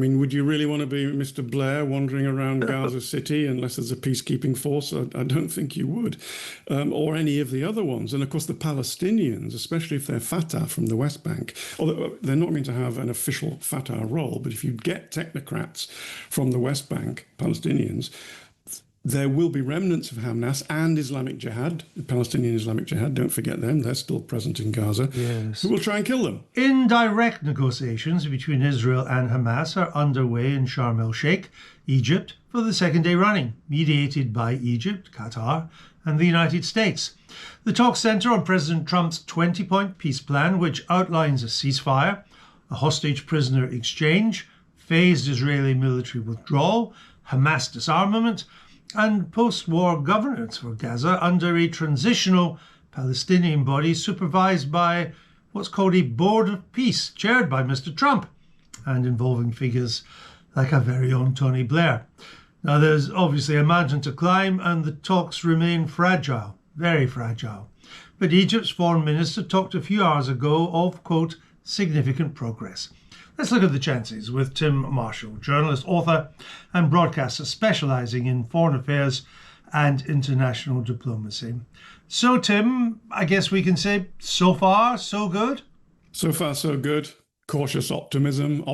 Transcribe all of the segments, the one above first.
I mean, would you really want to be Mr. Blair wandering around Gaza City unless there's a peacekeeping force? I don't think you would, or any of the other ones. And of course, the Palestinians, especially if they're Fatah from the West Bank, although they're not going to have an official Fatah role, but if you get technocrats from the West Bank, Palestinians, there will be remnants of Hamas and Islamic Jihad, Palestinian Islamic Jihad, don't forget them, they're still present in Gaza, Yes. who will try and kill them. Indirect negotiations between Israel and Hamas are underway in Sharm el-Sheikh, Egypt, for the second day running, mediated by Egypt, Qatar, and the United States. The talks centre on President Trump's 20-point peace plan, which outlines a ceasefire, a hostage prisoner exchange, phased Israeli military withdrawal, Hamas disarmament, and post-war governance for Gaza under a transitional Palestinian body supervised by what's called a Board of Peace, chaired by Mr. Trump, and involving figures like our very own Tony Blair. Now, there's obviously a mountain to climb, and the talks remain fragile, very fragile. But Egypt's foreign minister talked a few hours ago of, quote, significant progress. Let's look at the chances with Tim Marshall, journalist, author, and broadcaster specialising in foreign affairs and international diplomacy. So, Tim, I guess we can say so far, so good? So far, so good. Cautious optimism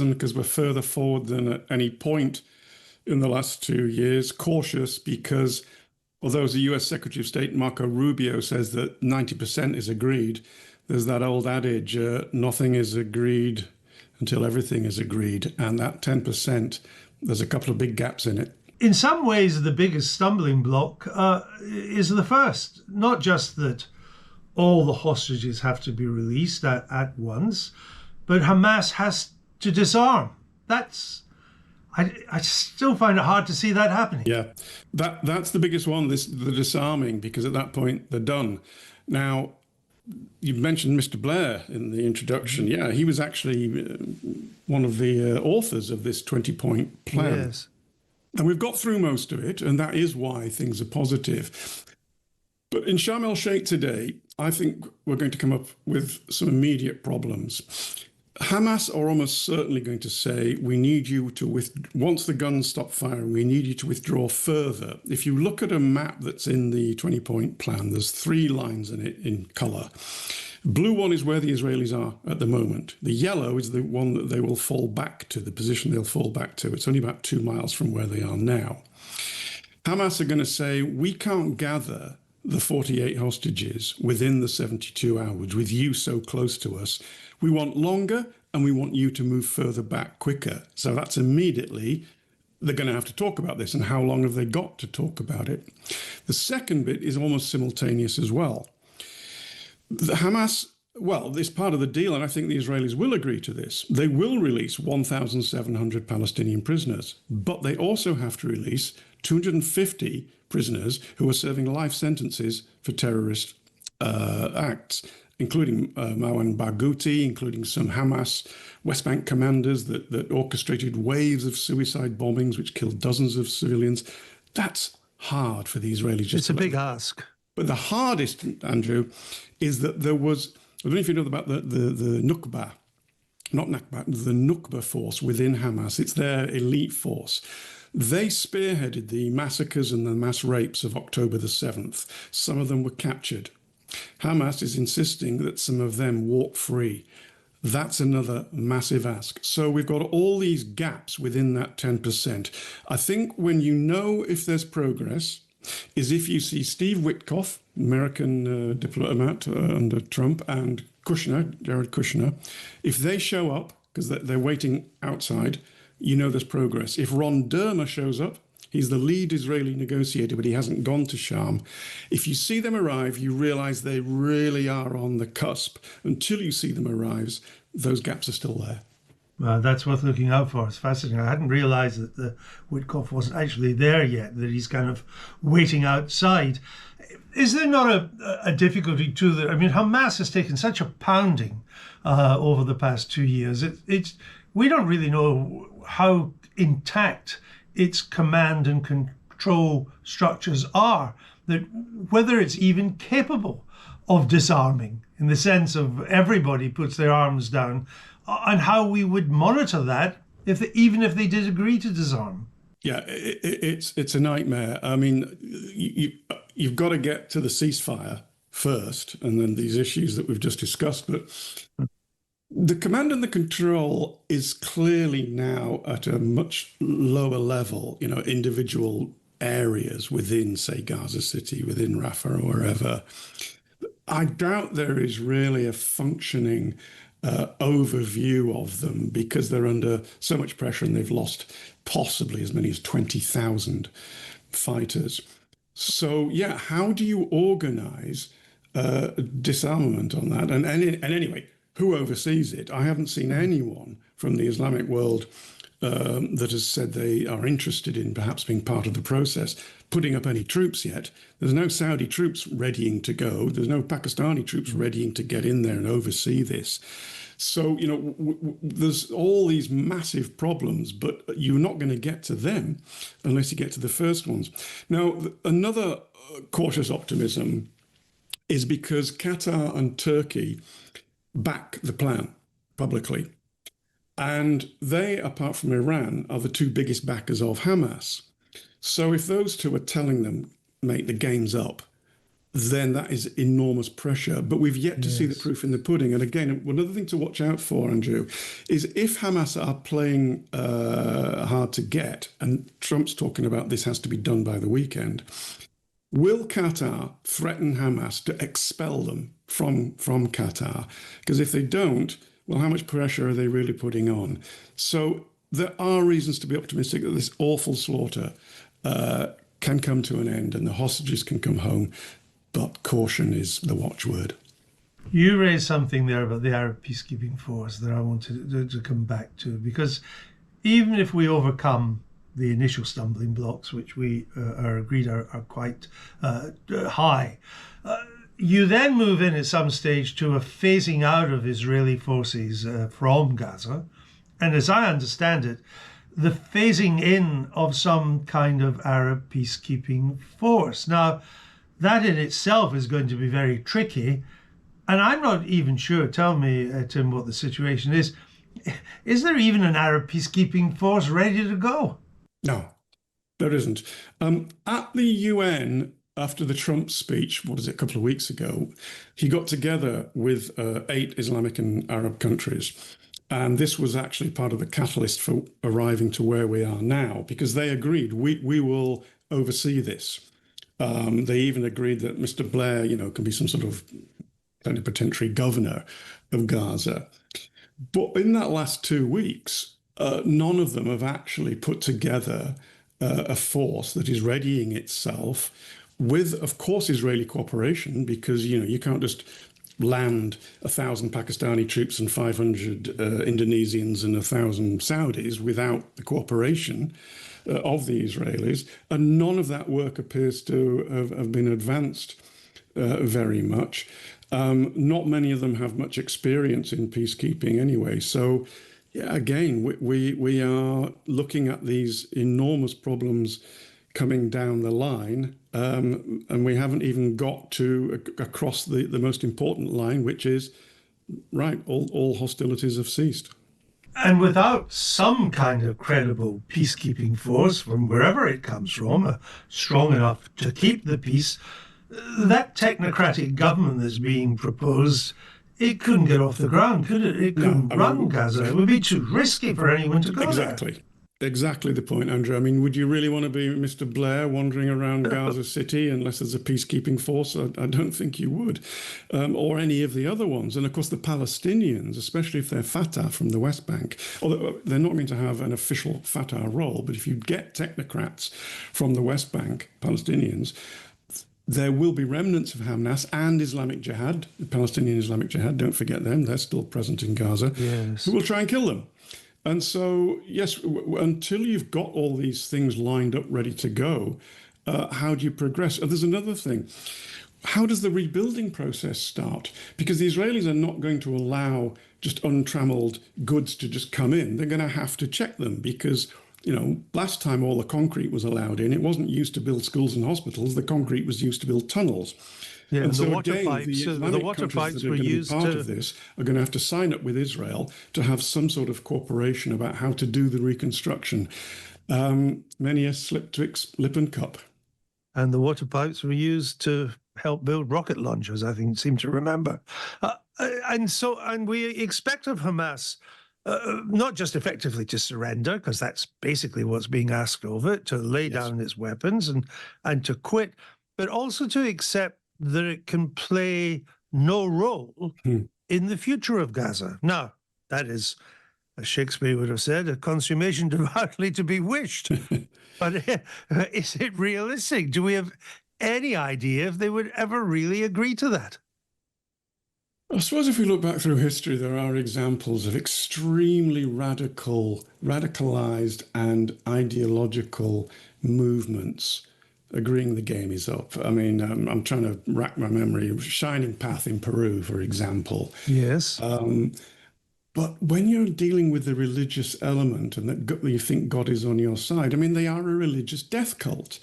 because we're further forward than at any point in the last 2 years. Cautious because although as the US Secretary of State Marco Rubio says that 90% is agreed, there's that old adage, nothing is agreed until everything is agreed. And that 10%, there's a couple of big gaps in it. In some ways, the biggest stumbling block is the first. Not just that all the hostages have to be released at once, but Hamas has to disarm. I still find it hard to see that happening. Yeah, that's the biggest one, the disarming, because at that point, they're done. Now, you mentioned Mr. Blair in the introduction. Yeah, he was actually one of the authors of this 20-point plan. Yes. And we've got through most of it, and that is why things are positive. But in Sharm el-Sheikh today, I think we're going to come up with some immediate problems. Hamas are almost certainly going to say, we need you to once the guns stop firing, we need you to withdraw further. If you look at a map that's in the 20-point plan, there's 3 lines in it in colour. Blue one is where the Israelis are at the moment. The yellow is the one that they will fall back to, the position they'll fall back to. It's only about 2 miles from where they are now. Hamas are going to say, we can't gather the 48 hostages within the 72 hours with you so close to us. We want longer and we want you to move further back quicker. So that's immediately, they're going to have to talk about this and how long have they got to talk about it. The second bit is almost simultaneous as well. The Hamas, well, this part of the deal, and I think the Israelis will agree to this, they will release 1,700 Palestinian prisoners, but they also have to release 250 prisoners who are serving life sentences for terrorist acts, including Marwan Barghouti, including some Hamas West Bank commanders that orchestrated waves of suicide bombings which killed dozens of civilians. That's hard for the Israelis. It's a big ask. But the hardest, Andrew, is that there was, I don't know if you know about the Nukba, not Nakba, the Nukba force within Hamas. It's their elite force. They spearheaded the massacres and the mass rapes of October the 7th. Some of them were captured. Hamas is insisting that some of them walk free. That's another massive ask. So we've got all these gaps within that 10%. I think when you know if there's progress is if you see Steve Witkoff, American diplomat under Trump, and Kushner, Jared Kushner, if they show up, because they're waiting outside, you know there's progress. If Ron Dermer shows up, he's the lead Israeli negotiator, but he hasn't gone to Sharm. If you see them arrive, you realize they really are on the cusp. Until you see them arrive, those gaps are still there. Well, that's worth looking out for. It's fascinating. I hadn't realized that the Witkoff wasn't actually there yet, that he's kind of waiting outside. Is there not a difficulty too that, I mean, Hamas has taken such a pounding over the past 2 years. We don't really know how intact its command and control structures are, that whether it's even capable of disarming in the sense of everybody puts their arms down, and how we would monitor that even if they did agree to disarm? Yeah, it's a nightmare. I mean, you've got to get to the ceasefire first, and then these issues that we've just discussed. But the command and the control is clearly now at a much lower level, individual areas within, say, Gaza City, within Rafah or wherever. I doubt there is really a functioning overview of them because they're under so much pressure and they've lost possibly as many as 20,000 fighters. So, yeah, how do you organize disarmament on that? And anyway, who oversees it? I haven't seen anyone from the Islamic world that has said they are interested in perhaps being part of the process, putting up any troops yet. There's no Saudi troops readying to go. There's no Pakistani troops readying to get in there and oversee this. So, there's all these massive problems, but you're not going to get to them unless you get to the first ones. Now, another cautious optimism is because Qatar and Turkey back the plan publicly. And they, apart from Iran, are the two biggest backers of Hamas. So if those two are telling them, mate, the game's up, then that is enormous pressure. But we've yet to see the proof in the pudding. And again, another thing to watch out for, Andrew, is if Hamas are playing hard to get, and Trump's talking about this has to be done by the weekend, will Qatar threaten Hamas to expel them from Qatar? Because if they don't, well, how much pressure are they really putting on? So there are reasons to be optimistic that this awful slaughter can come to an end and the hostages can come home, but caution is the watchword. You raised something there about the Arab peacekeeping force that I wanted to come back to, because even if we overcome the initial stumbling blocks, which we are agreed are quite high, you then move in at some stage to a phasing out of Israeli forces from Gaza. And as I understand it, the phasing in of some kind of Arab peacekeeping force. Now, that in itself is going to be very tricky. And I'm not even sure, tell me, Tim, what the situation is. Is there even an Arab peacekeeping force ready to go? No, there isn't. At the UN, after the Trump speech, what is it, a couple of weeks ago, he got together with 8 Islamic and Arab countries. And this was actually part of the catalyst for arriving to where we are now, because they agreed we will oversee this. They even agreed that Mr. Blair, can be some sort of plenipotentiary governor of Gaza. But in that last 2 weeks, none of them have actually put together a force that is readying itself with, of course, Israeli cooperation, because, you can't just land 1,000 Pakistani troops and 500 Indonesians and 1,000 Saudis without the cooperation of the Israelis. And none of that work appears to have been advanced very much. Not many of them have much experience in peacekeeping anyway. So, yeah, again, we are looking at these enormous problems coming down the line, and we haven't even got to across the most important line, which is, right, all hostilities have ceased. And without some kind of credible peacekeeping force, from wherever it comes from, strong enough to keep the peace, that technocratic government that's being proposed, it couldn't get off the ground, could it? It couldn't run Gaza. It would be too risky for anyone to go there. Exactly the point, Andrew. I mean, would you really want to be Mr. Blair wandering around Gaza City unless there's a peacekeeping force? I don't think you would, or any of the other ones. And of course, the Palestinians, especially if they're Fatah from the West Bank, although they're not going to have an official Fatah role, but if you get technocrats from the West Bank, Palestinians, there will be remnants of Hamas and Islamic Jihad, the Palestinian Islamic Jihad, don't forget them, they're still present in Gaza, who will try and kill them. And so, yes, until you've got all these things lined up, ready to go, how do you progress? And there's another thing. How does the rebuilding process start? Because the Israelis are not going to allow just untrammeled goods to just come in. They're going to have to check them because, last time all the concrete was allowed in, it wasn't used to build schools and hospitals. The concrete was used to build tunnels. Yeah, and so the water again, pipes, the Islamic countries that are going to be part of this are going to have to sign up with Israel to have some sort of cooperation about how to do the reconstruction. Many a slip twixt lip and cup. And the water pipes were used to help build rocket launchers, I seem to remember. And we expect of Hamas not just effectively to surrender, because that's basically what's being asked of it, to lay down its weapons and to quit, but also to accept that it can play no role in the future of Gaza. Now, that is, as Shakespeare would have said, a consummation devoutly to be wished. But is it realistic? Do we have any idea if they would ever really agree to that? I suppose if we look back through history, there are examples of extremely radicalized and ideological movements agreeing the game is up. I mean, I'm trying to rack my memory. Shining Path in Peru, for example. Yes. But when you're dealing with the religious element and that you think God is on your side, I mean, they are a religious death cult,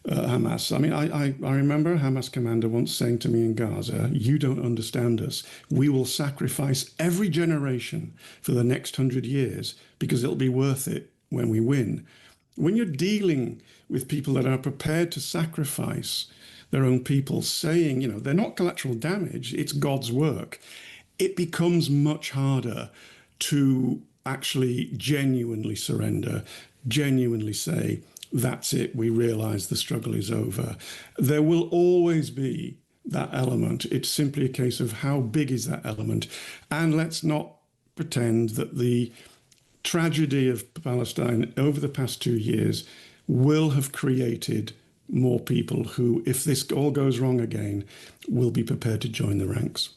Hamas. I mean, I remember a Hamas commander once saying to me in Gaza, "You don't understand us. We will sacrifice every generation for the next 100 years because it'll be worth it when we win." When you're dealing with people that are prepared to sacrifice their own people, saying, they're not collateral damage, it's God's work, it becomes much harder to actually genuinely surrender, genuinely say, that's it, we realize the struggle is over. There will always be that element. It's simply a case of how big is that element. And let's not pretend that the tragedy of Palestine over the past 2 years will have created more people who, if this all goes wrong again, will be prepared to join the ranks.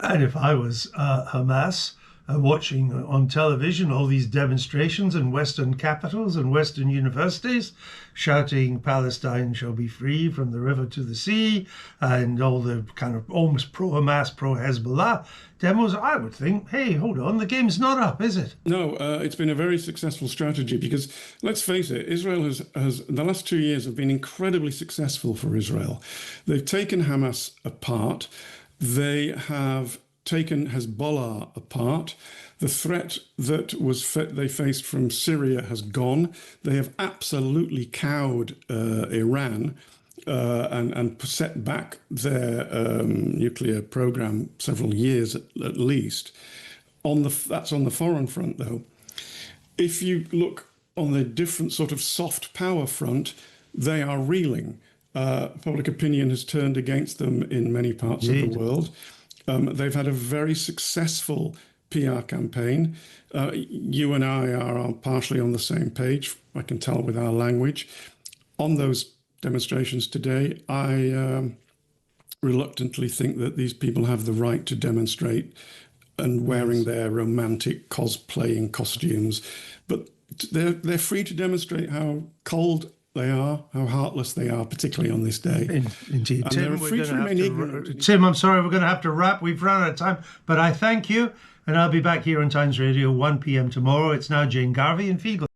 And if I was Hamas, watching on television all these demonstrations in Western capitals and Western universities, shouting Palestine shall be free from the river to the sea, and all the kind of almost pro-Hamas, pro-Hezbollah demos, I would think, hey, hold on, the game's not up, is it? No, it's been a very successful strategy because, let's face it, Israel has the last 2 years have been incredibly successful for Israel. They've taken Hamas apart. They have taken Hezbollah apart. The threat that they faced from Syria has gone. They have absolutely cowed Iran and set back their nuclear program several years at least. That's on the foreign front, though. If you look on the different sort of soft power front, they are reeling. Public opinion has turned against them in many parts of the world. They've had a very successful PR campaign. You and I are partially on the same page, I can tell with our language. On those demonstrations today, I reluctantly think that these people have the right to demonstrate and wearing their romantic cosplaying costumes. But they're free to demonstrate how cold they are, how heartless they are, particularly on this day. Indeed. And Tim, Tim, I'm sorry, we're going to have to wrap. We've run out of time, but I thank you, and I'll be back here on Times Radio 1 p.m. tomorrow. It's now Jane Garvey and Fiegel.